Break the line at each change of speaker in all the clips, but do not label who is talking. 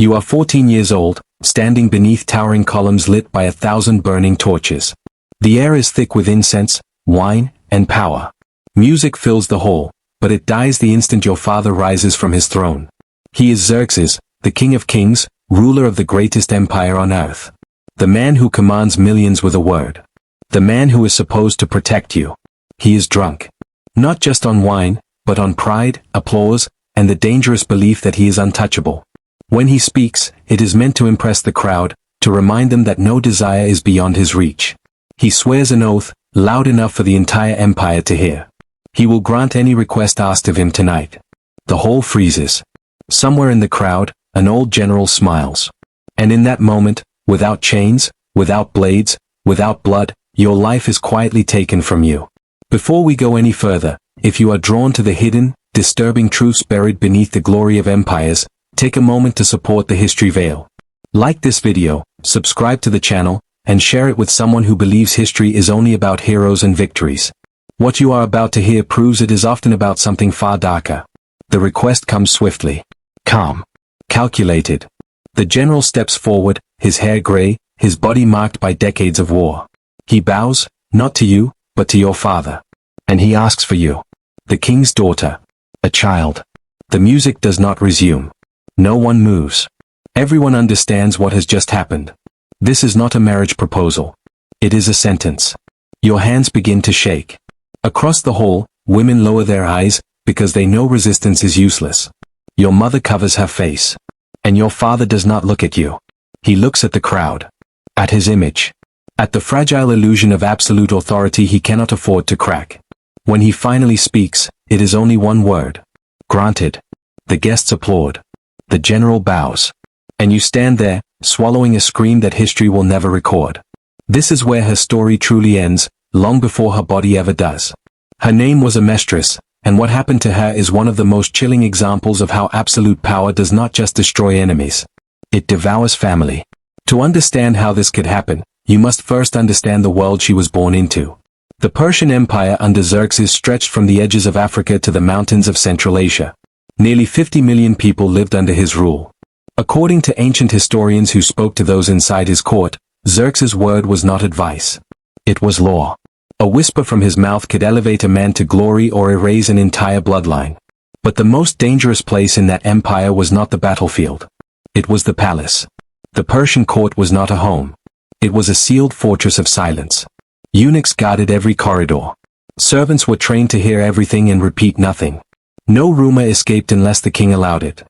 You are 14 years old, standing beneath towering columns lit by 1,000 burning torches. The air is thick with incense, wine, and power. Music fills the hall, but it dies the instant your father rises from his throne. He is Xerxes, the king of kings, ruler of the greatest empire on earth. The man who commands millions with a word. The man who is supposed to protect you. He is drunk. Not just on wine, but on pride, applause, and the dangerous belief that he is untouchable. When he speaks, it is meant to impress the crowd, to remind them that no desire is beyond his reach. He swears an oath, loud enough for the entire empire to hear. He will grant any request asked of him tonight. The hall freezes. Somewhere in the crowd, an old general smiles. And in that moment, without chains, without blades, without blood, your life is quietly taken from you. Before we go any further, if you are drawn to the hidden, disturbing truths buried beneath the glory of empires, take a moment to support the History Veil. Like this video, subscribe to the channel, and share it with someone who believes history is only about heroes and victories. What you are about to hear proves it is often about something far darker. The request comes swiftly. Calm. Calculated. The general steps forward, his hair gray, his body marked by decades of war. He bows, not to you, but to your father. And he asks for you. The king's daughter. A child. The music does not resume. No one moves. Everyone understands what has just happened. This is not a marriage proposal. It is a sentence. Your hands begin to shake. Across the hall, women lower their eyes, because they know resistance is useless. Your mother covers her face. And your father does not look at you. He looks at the crowd. At his image. At the fragile illusion of absolute authority he cannot afford to crack. When he finally speaks, it is only one word. Granted. The guests applaud. The general bows. And you stand there, swallowing a scream that history will never record. This is where her story truly ends, long before her body ever does. Her name was Amestris, and what happened to her is one of the most chilling examples of how absolute power does not just destroy enemies. It devours family. To understand how this could happen, you must first understand the world she was born into. The Persian Empire under Xerxes stretched from the edges of Africa to the mountains of Central Asia. Nearly 50 million people lived under his rule. According to ancient historians who spoke to those inside his court, Xerxes' word was not advice. It was law. A whisper from his mouth could elevate a man to glory or erase an entire bloodline. But the most dangerous place in that empire was not the battlefield. It was the palace. The Persian court was not a home. It was a sealed fortress of silence. Eunuchs guarded every corridor. Servants were trained to hear everything and repeat nothing. No rumor escaped unless the king allowed it.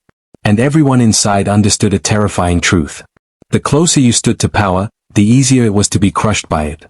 And everyone inside understood a terrifying truth. The closer you stood to power, the easier it was to be crushed by it.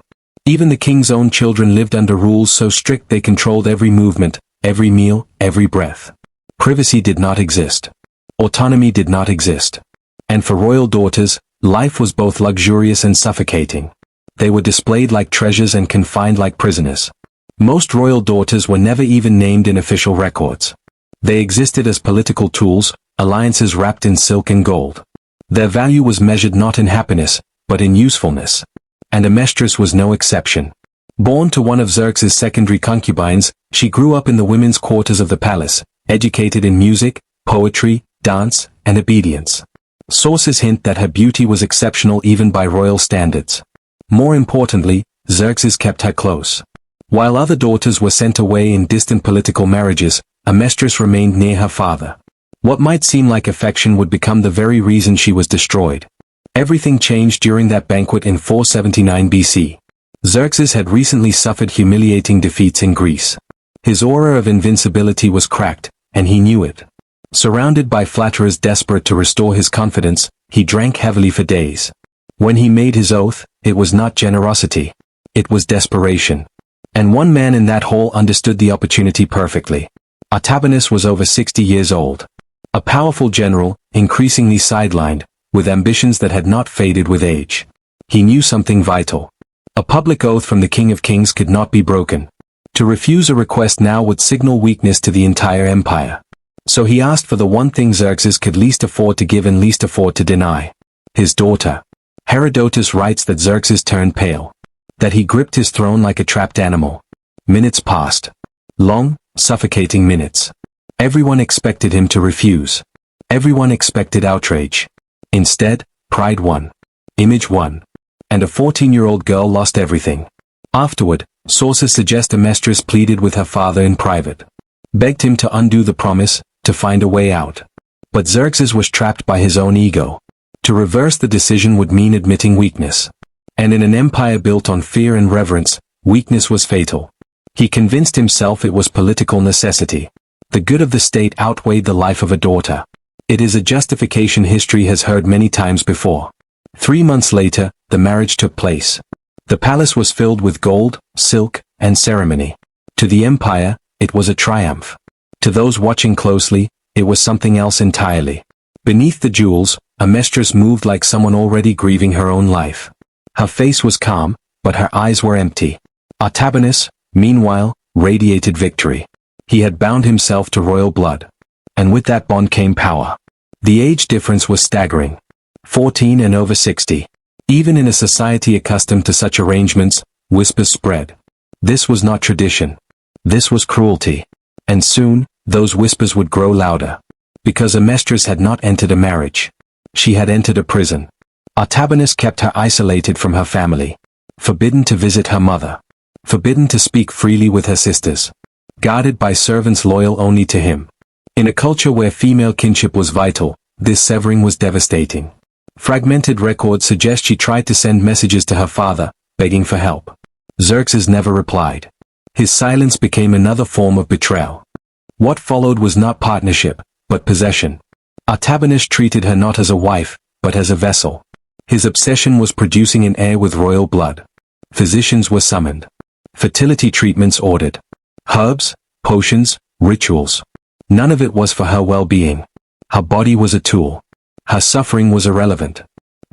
Even the king's own children lived under rules so strict they controlled every movement, every meal, every breath. Privacy did not exist. Autonomy did not exist. And for royal daughters, life was both luxurious and suffocating. They were displayed like treasures and confined like prisoners. Most royal daughters were never even named in official records. They existed as political tools, alliances wrapped in silk and gold. Their value was measured not in happiness, but in usefulness. And Amestris was no exception. Born to one of Xerxes' secondary concubines, she grew up in the women's quarters of the palace, educated in music, poetry, dance, and obedience. Sources hint that her beauty was exceptional even by royal standards. More importantly, Xerxes kept her close. While other daughters were sent away in distant political marriages, Amestris remained near her father. What might seem like affection would become the very reason she was destroyed. Everything changed during that banquet in 479 BC. Xerxes had recently suffered humiliating defeats in Greece. His aura of invincibility was cracked, and he knew it. Surrounded by flatterers desperate to restore his confidence, he drank heavily for days. When he made his oath, it was not generosity. It was desperation. And one man in that hall understood the opportunity perfectly. Artabanus was over 60 years old. A powerful general, increasingly sidelined, with ambitions that had not faded with age. He knew something vital. A public oath from the King of Kings could not be broken. To refuse a request now would signal weakness to the entire empire. So he asked for the one thing Xerxes could least afford to give and least afford to deny. His daughter. Herodotus writes that Xerxes turned pale. That he gripped his throne like a trapped animal. Minutes passed. Long, suffocating minutes. Everyone expected him to refuse. Everyone expected outrage. Instead, pride won. Image won. And a 14-year-old girl lost everything. Afterward, sources suggest Amestris pleaded with her father in private. Begged him to undo the promise, to find a way out. But Xerxes was trapped by his own ego. To reverse the decision would mean admitting weakness. And in an empire built on fear and reverence, weakness was fatal. He convinced himself it was political necessity. The good of the state outweighed the life of a daughter. It is a justification history has heard many times before. 3 months later, the marriage took place. The palace was filled with gold, silk, and ceremony. To the empire, it was a triumph. To those watching closely, it was something else entirely. Beneath the jewels, Amestris moved like someone already grieving her own life. Her face was calm, but her eyes were empty. Artabanus, meanwhile, radiated victory. He had bound himself to royal blood. And with that bond came power. The age difference was staggering. 14 and over 60. Even in a society accustomed to such arrangements, whispers spread. This was not tradition. This was cruelty. And soon, those whispers would grow louder. Because Amestris had not entered a marriage. She had entered a prison. Artabanus kept her isolated from her family. Forbidden to visit her mother. Forbidden to speak freely with her sisters. Guarded by servants loyal only to him. In a culture where female kinship was vital, this severing was devastating. Fragmented records suggest she tried to send messages to her father, begging for help. Xerxes never replied. His silence became another form of betrayal. What followed was not partnership, but possession. Artabanus treated her not as a wife, but as a vessel. His obsession was producing an heir with royal blood. Physicians were summoned. Fertility treatments ordered. Herbs, potions, rituals. None of it was for her well-being. Her body was a tool. Her suffering was irrelevant.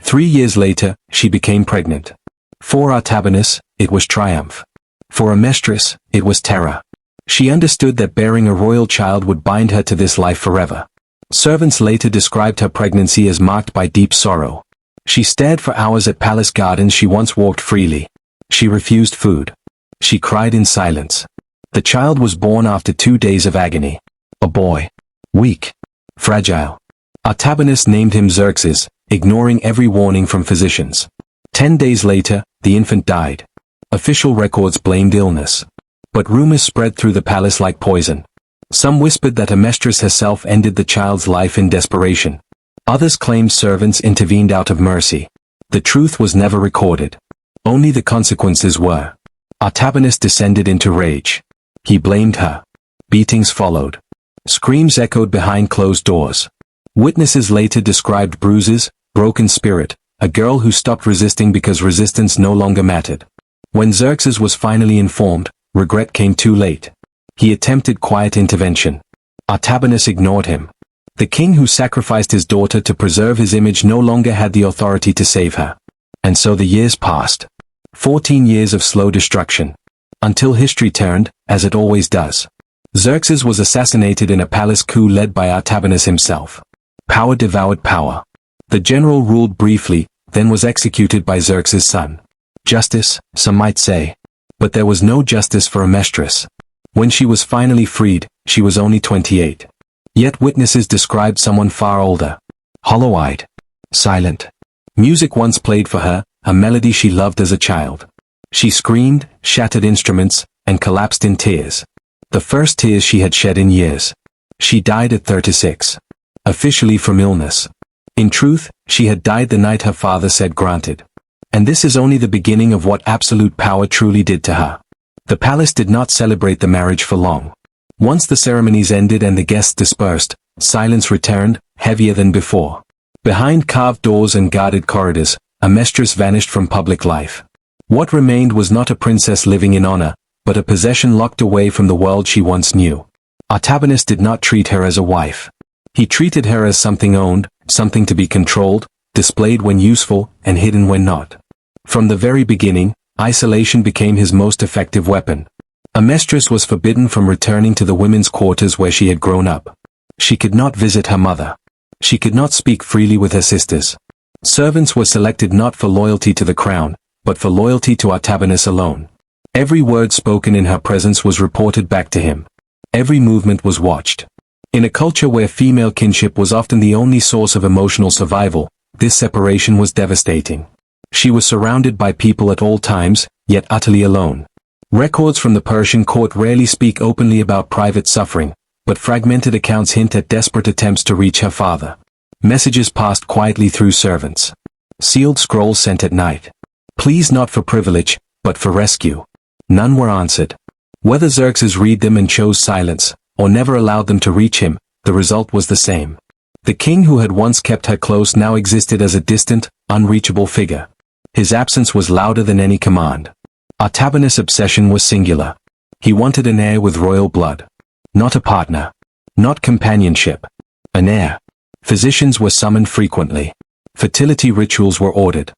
3 years later, she became pregnant. For Artabanus, it was triumph. For Amestris, it was terror. She understood that bearing a royal child would bind her to this life forever. Servants later described her pregnancy as marked by deep sorrow. She stared for hours at palace gardens she once walked freely. She refused food. She cried in silence. The child was born after 2 days of agony. A boy. Weak. Fragile. Artabanus named him Xerxes, ignoring every warning from physicians. 10 days later, the infant died. Official records blamed illness. But rumors spread through the palace like poison. Some whispered that Amestris herself ended the child's life in desperation. Others claimed servants intervened out of mercy. The truth was never recorded. Only the consequences were. Artabanus descended into rage. He blamed her. Beatings followed. Screams echoed behind closed doors. Witnesses later described bruises, broken spirit, a girl who stopped resisting because resistance no longer mattered. When Xerxes was finally informed, regret came too late. He attempted quiet intervention. Artabanus ignored him. The king who sacrificed his daughter to preserve his image no longer had the authority to save her. And so the years passed. 14 years of slow destruction. Until history turned, as it always does. Xerxes was assassinated in a palace coup led by Artabanus himself. Power devoured power. The general ruled briefly, then was executed by Xerxes' son. Justice, some might say. But there was no justice for Amestris. When she was finally freed, she was only 28. Yet witnesses described someone far older. Hollow-eyed. Silent. Music once played for her, a melody she loved as a child. She screamed, shattered instruments, and collapsed in tears. The first tears she had shed in years. She died at 36. Officially from illness. In truth, she had died the night her father said granted. And this is only the beginning of what absolute power truly did to her. The palace did not celebrate the marriage for long. Once the ceremonies ended and the guests dispersed, silence returned, heavier than before. Behind carved doors and guarded corridors, Amestris vanished from public life. What remained was not a princess living in honor, but a possession locked away from the world she once knew. Artabanus did not treat her as a wife. He treated her as something owned, something to be controlled, displayed when useful, and hidden when not. From the very beginning, isolation became his most effective weapon. Amestris was forbidden from returning to the women's quarters where she had grown up. She could not visit her mother. She could not speak freely with her sisters. Servants were selected not for loyalty to the crown, but for loyalty to Artabanus alone. Every word spoken in her presence was reported back to him. Every movement was watched. In a culture where female kinship was often the only source of emotional survival, This separation was devastating. She was surrounded by people at all times, yet utterly alone. Records from the Persian court rarely speak openly about private suffering, but fragmented accounts hint at desperate attempts to reach her father. Messages passed quietly through servants. Sealed scrolls sent at night. Pleas not for privilege, but for rescue. None were answered. Whether Xerxes read them and chose silence, or never allowed them to reach him, the result was the same. The king who had once kept her close now existed as a distant, unreachable figure. His absence was louder than any command. Artabanus' obsession was singular. He wanted an heir with royal blood. Not a partner. Not companionship. An heir. Physicians were summoned frequently. Fertility rituals were ordered.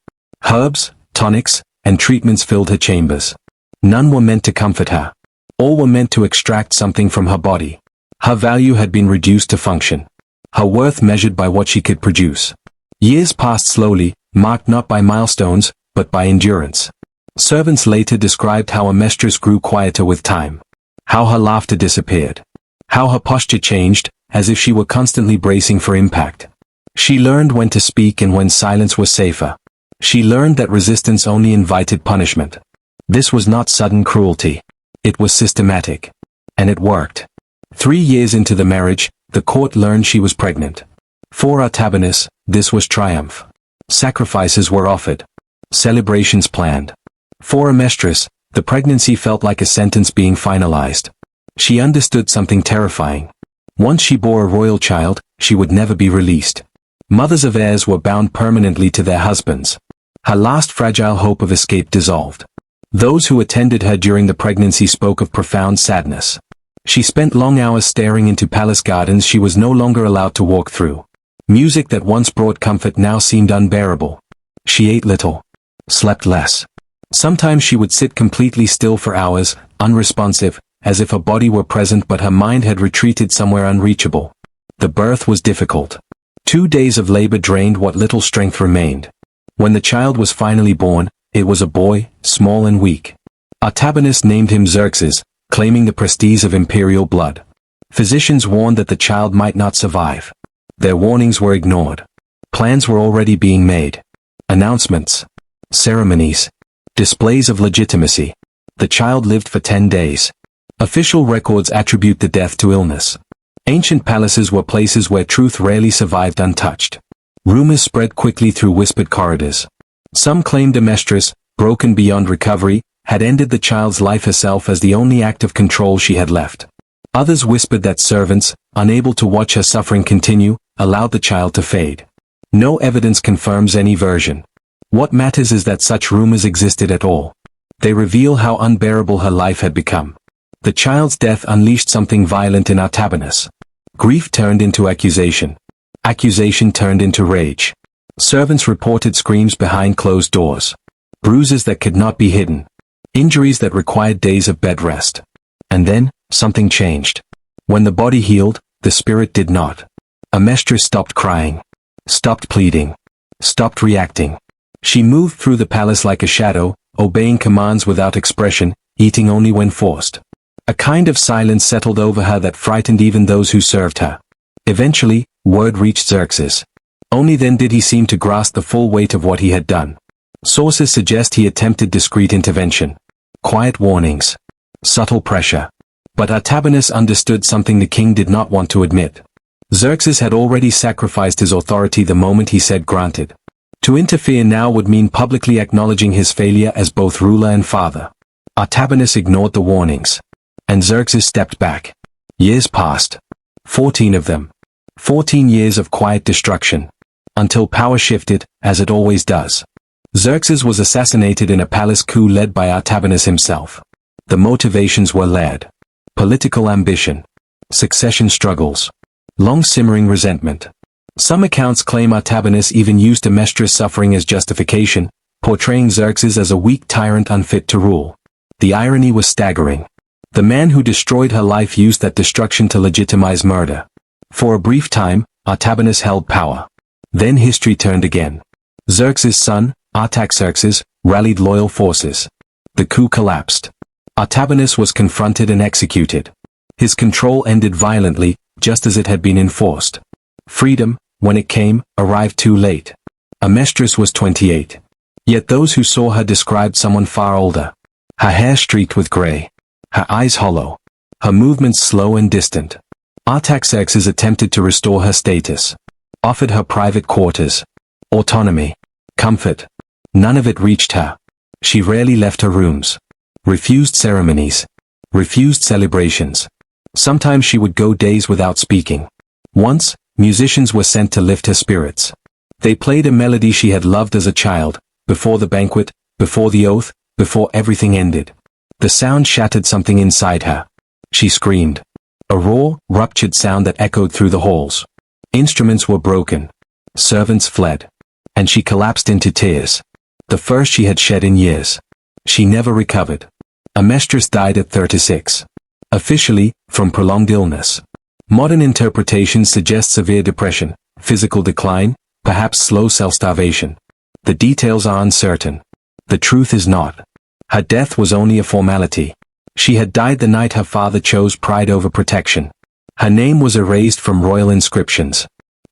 Herbs, tonics, and treatments filled her chambers. None were meant to comfort her. All were meant to extract something from her body. Her value had been reduced to function. Her worth measured by what she could produce. Years passed slowly, marked not by milestones, but by endurance. Servants later described how Amestris grew quieter with time. How her laughter disappeared. How her posture changed, as if she were constantly bracing for impact. She learned when to speak and when silence was safer. She learned that resistance only invited punishment. This was not sudden cruelty. It was systematic. And it worked. 3 years into the marriage, the court learned she was pregnant. For Artabanus, this was triumph. Sacrifices were offered. Celebrations planned. For Amestris, the pregnancy felt like a sentence being finalized. She understood something terrifying. Once she bore a royal child, she would never be released. Mothers of heirs were bound permanently to their husbands. Her last fragile hope of escape dissolved. Those who attended her during the pregnancy spoke of profound sadness. She spent long hours staring into palace gardens she was no longer allowed to walk through. Music that once brought comfort now seemed unbearable. She ate little. Slept less. Sometimes she would sit completely still for hours, unresponsive, as if her body were present but her mind had retreated somewhere unreachable. The birth was difficult. 2 days of labor drained what little strength remained. When the child was finally born, it was a boy, small and weak. Artabanus named him Xerxes, claiming the prestige of imperial blood. Physicians warned that the child might not survive. Their warnings were ignored. Plans were already being made. Announcements. Ceremonies. Displays of legitimacy. The child lived for 10 days. Official records attribute the death to illness. Ancient palaces were places where truth rarely survived untouched. Rumors spread quickly through whispered corridors. Some claimed Amestris, broken beyond recovery, had ended the child's life herself as the only act of control she had left. Others whispered that servants, unable to watch her suffering continue, allowed the child to fade. No evidence confirms any version. What matters is that such rumors existed at all. They reveal how unbearable her life had become. The child's death unleashed something violent in Artabanus. Grief turned into accusation. Accusation turned into rage. Servants reported screams behind closed doors. Bruises that could not be hidden. Injuries that required days of bed rest. And then, something changed. When the body healed, the spirit did not. Amestris stopped crying. Stopped pleading. Stopped reacting. She moved through the palace like a shadow, obeying commands without expression, eating only when forced. A kind of silence settled over her that frightened even those who served her. Eventually, word reached Xerxes. Only then did he seem to grasp the full weight of what he had done. Sources suggest he attempted discreet intervention. Quiet warnings. Subtle pressure. But Artabanus understood something the king did not want to admit. Xerxes had already sacrificed his authority the moment he said granted. To interfere now would mean publicly acknowledging his failure as both ruler and father. Artabanus ignored the warnings. And Xerxes stepped back. Years passed. 14 of them. 14 years of quiet destruction. Until power shifted, as it always does. Xerxes was assassinated in a palace coup led by Artabanus himself. The motivations were layered. Political ambition. Succession struggles. Long-simmering resentment. Some accounts claim Artabanus even used Amestris' suffering as justification, portraying Xerxes as a weak tyrant unfit to rule. The irony was staggering. The man who destroyed her life used that destruction to legitimize murder. For a brief time, Artabanus held power. Then history turned again. Xerxes' son, Artaxerxes, rallied loyal forces. The coup collapsed. Artabanus was confronted and executed. His control ended violently, just as it had been enforced. Freedom, when it came, arrived too late. Amestris was 28. Yet those who saw her described someone far older. Her hair streaked with gray. Her eyes hollow. Her movements slow and distant. Xerxes attempted to restore her status. Offered her private quarters. Autonomy. Comfort. None of it reached her. She rarely left her rooms. Refused ceremonies. Refused celebrations. Sometimes she would go days without speaking. Once, musicians were sent to lift her spirits. They played a melody she had loved as a child, before the banquet, before the oath, before everything ended. The sound shattered something inside her. She screamed. A raw, ruptured sound that echoed through the halls. Instruments were broken. Servants fled. And she collapsed into tears. The first she had shed in years. She never recovered. Amestris died at 36. Officially, from prolonged illness. Modern interpretations suggest severe depression, physical decline, perhaps slow self-starvation. The details are uncertain. The truth is not. Her death was only a formality. She had died the night her father chose pride over protection. Her name was erased from royal inscriptions.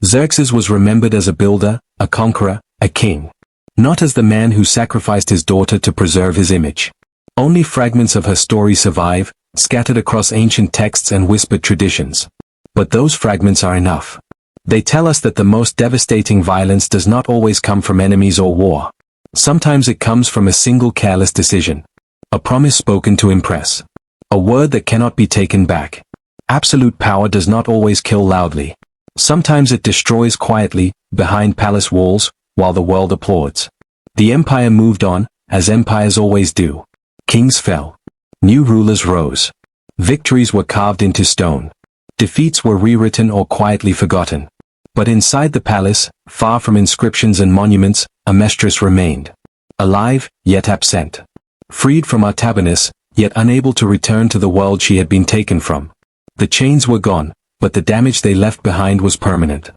Xerxes was remembered as a builder, a conqueror, a king. Not as the man who sacrificed his daughter to preserve his image. Only fragments of her story survive, scattered across ancient texts and whispered traditions. But those fragments are enough. They tell us that the most devastating violence does not always come from enemies or war. Sometimes it comes from a single careless decision. A promise spoken to impress. A word that cannot be taken back. Absolute power does not always kill loudly. Sometimes it destroys quietly, behind palace walls, while the world applauds. The empire moved on, as empires always do. Kings fell. New rulers rose. Victories were carved into stone. Defeats were rewritten or quietly forgotten. But inside the palace, far from inscriptions and monuments, Amestris remained. Alive, yet absent. Freed from Artabanus, yet unable to return to the world she had been taken from. The chains were gone, but the damage they left behind was permanent.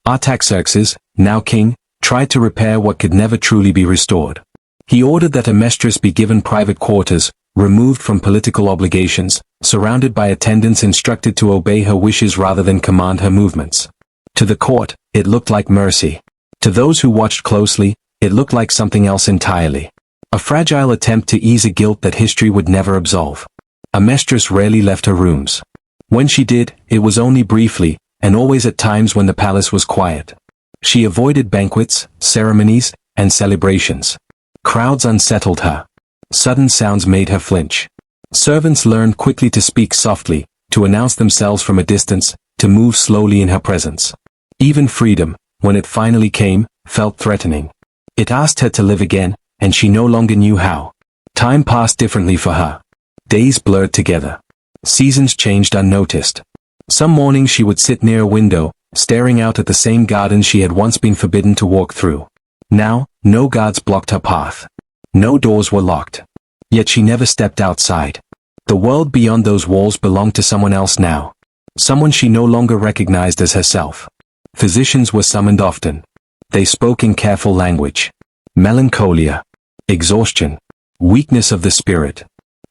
Xerxes, now king, tried to repair what could never truly be restored. He ordered that Amestris be given private quarters, removed from political obligations, surrounded by attendants instructed to obey her wishes rather than command her movements. To the court, it looked like mercy. To those who watched closely, it looked like something else entirely. A fragile attempt to ease a guilt that history would never absolve. Amestris rarely left her rooms. When she did, it was only briefly, and always at times when the palace was quiet. She avoided banquets, ceremonies, and celebrations. Crowds unsettled her. Sudden sounds made her flinch. Servants learned quickly to speak softly, to announce themselves from a distance, to move slowly in her presence. Even freedom, when it finally came, felt threatening. It asked her to live again, and she no longer knew how. Time passed differently for her. Days blurred together. Seasons changed unnoticed. Some mornings she would sit near a window, staring out at the same garden she had once been forbidden to walk through. Now, no guards blocked her path. No doors were locked. Yet she never stepped outside. The world beyond those walls belonged to someone else now. Someone she no longer recognized as herself. Physicians were summoned often. They spoke in careful language. Melancholia. Exhaustion. Weakness of the spirit.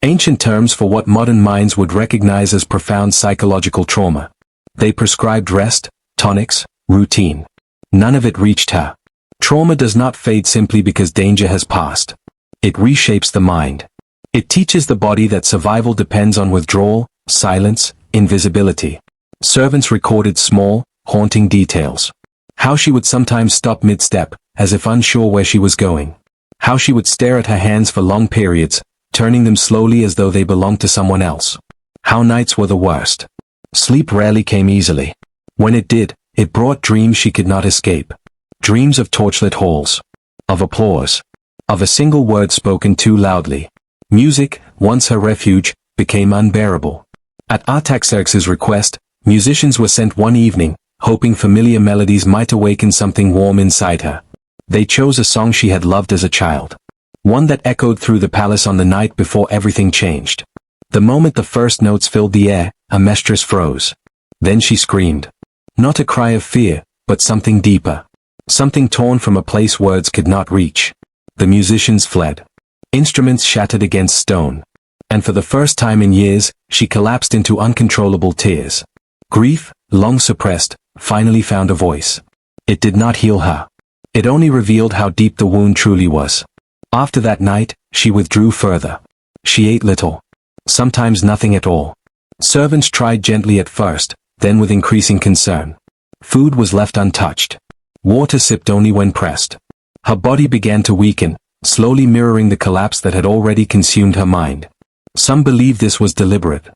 Ancient terms for what modern minds would recognize as profound psychological trauma. They prescribed rest, tonics, routine. None of it reached her. Trauma does not fade simply because danger has passed. It reshapes the mind. It teaches the body that survival depends on withdrawal, silence, invisibility. Servants recorded small, haunting details. How she would sometimes stop mid-step, as if unsure where she was going. How she would stare at her hands for long periods, turning them slowly as though they belonged to someone else. How nights were the worst. Sleep rarely came easily. When it did, it brought dreams she could not escape. Dreams of torchlit halls. Of applause. Of a single word spoken too loudly. Music, once her refuge, became unbearable. At Xerxes' request, musicians were sent one evening, hoping familiar melodies might awaken something warm inside her. They chose a song she had loved as a child. One that echoed through the palace on the night before everything changed. The moment the first notes filled the air, Amestris froze. Then she screamed. Not a cry of fear, but something deeper. Something torn from a place words could not reach. The musicians fled. Instruments shattered against stone. And for the first time in years, she collapsed into uncontrollable tears. Grief, long suppressed, finally found a voice. It did not heal her. It only revealed how deep the wound truly was. After that night, she withdrew further. She ate little. Sometimes nothing at all. Servants tried gently at first, then with increasing concern. Food was left untouched. Water sipped only when pressed. Her body began to weaken, slowly mirroring the collapse that had already consumed her mind. Some believe this was deliberate.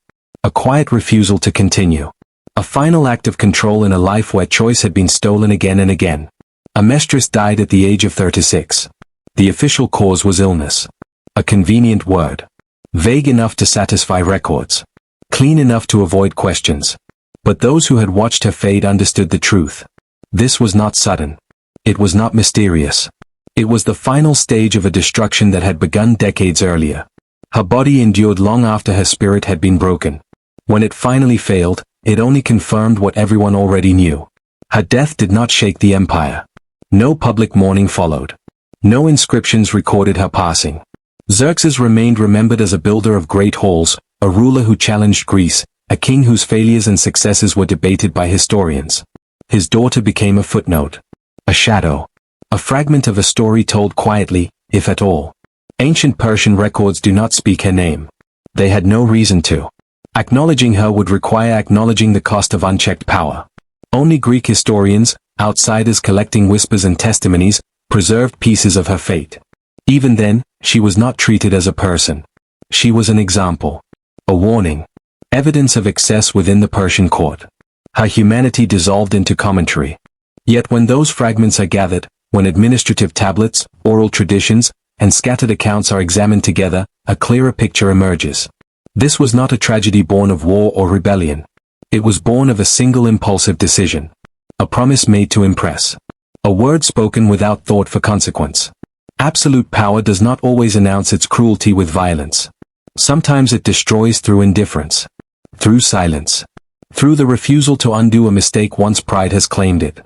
A quiet refusal to continue. A final act of control in a life where choice had been stolen again and again. Amestris died at the age of 36. The official cause was illness. A convenient word. Vague enough to satisfy records. Clean enough to avoid questions. But those who had watched her fade understood the truth. This was not sudden. It was not mysterious. It was the final stage of a destruction that had begun decades earlier. Her body endured long after her spirit had been broken. When it finally failed, it only confirmed what everyone already knew. Her death did not shake the empire. No public mourning followed. No inscriptions recorded her passing. Xerxes remained remembered as a builder of great halls, a ruler who challenged Greece, a king whose failures and successes were debated by historians. His daughter became a footnote. A shadow. A fragment of a story told quietly, if at all. Ancient Persian records do not speak her name. They had no reason to. Acknowledging her would require acknowledging the cost of unchecked power. Only Greek historians, outsiders collecting whispers and testimonies, preserved pieces of her fate. Even then, she was not treated as a person. She was an example. A warning. Evidence of excess within the Persian court. Her humanity dissolved into commentary. Yet when those fragments are gathered, when administrative tablets, oral traditions, and scattered accounts are examined together, a clearer picture emerges. This was not a tragedy born of war or rebellion. It was born of a single impulsive decision. A promise made to impress. A word spoken without thought for consequence. Absolute power does not always announce its cruelty with violence. Sometimes it destroys through indifference. Through silence. Through the refusal to undo a mistake once pride has claimed it.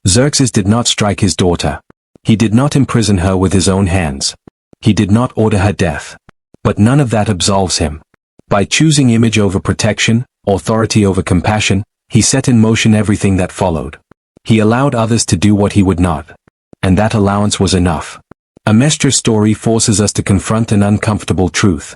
Xerxes did not strike his daughter. He did not imprison her with his own hands. He did not order her death. But none of that absolves him. By choosing image over protection, authority over compassion, he set in motion everything that followed. He allowed others to do what he would not. And that allowance was enough. Amestris' story forces us to confront an uncomfortable truth.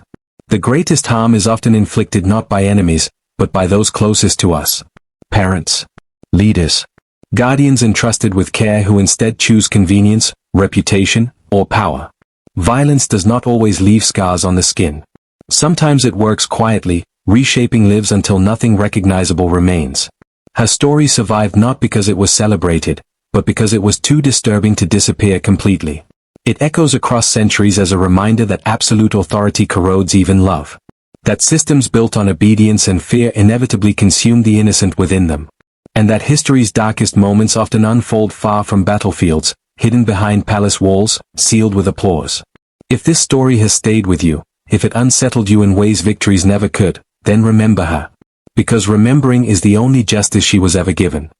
The greatest harm is often inflicted not by enemies, but by those closest to us. Parents. Leaders. Guardians entrusted with care who instead choose convenience, reputation, or power. Violence does not always leave scars on the skin. Sometimes it works quietly, reshaping lives until nothing recognizable remains. Her story survived not because it was celebrated, but because it was too disturbing to disappear completely. It echoes across centuries as a reminder that absolute authority corrodes even love. That systems built on obedience and fear inevitably consume the innocent within them. And that history's darkest moments often unfold far from battlefields, hidden behind palace walls, sealed with applause. If this story has stayed with you, if it unsettled you in ways victories never could, then remember her. Because remembering is the only justice she was ever given.